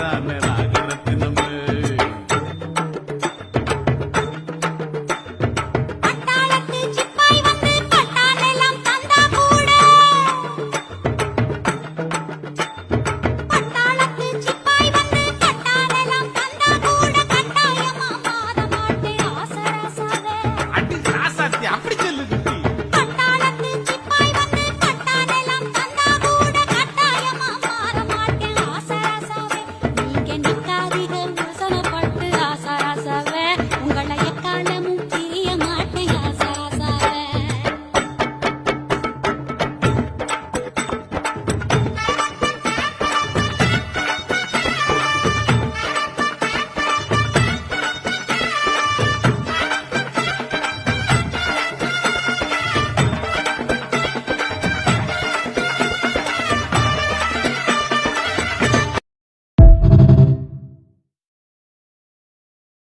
நிக்கிறான நாகரத்தினமே. பட்டாளத்து சிப்பாய் வந்து பட்டாளெல்லாம் தந்தா கூட பட்டாளத்து சிப்பாய் வந்து பட்டாளெல்லாம் தந்தா கூட கட்டாயமா மாற மாட்டேன் ஆசராசாவே. அடி ராசாத்தி அப்படி சொல்லு குட்டி. பட்டாளத்து சிப்பாய் வந்து பட்டாளெல்லாம் தந்தா கூட கட்டாயமா மாற மாட்டேன் ஆசராசாவே. நீங்க நிக்காதீங்க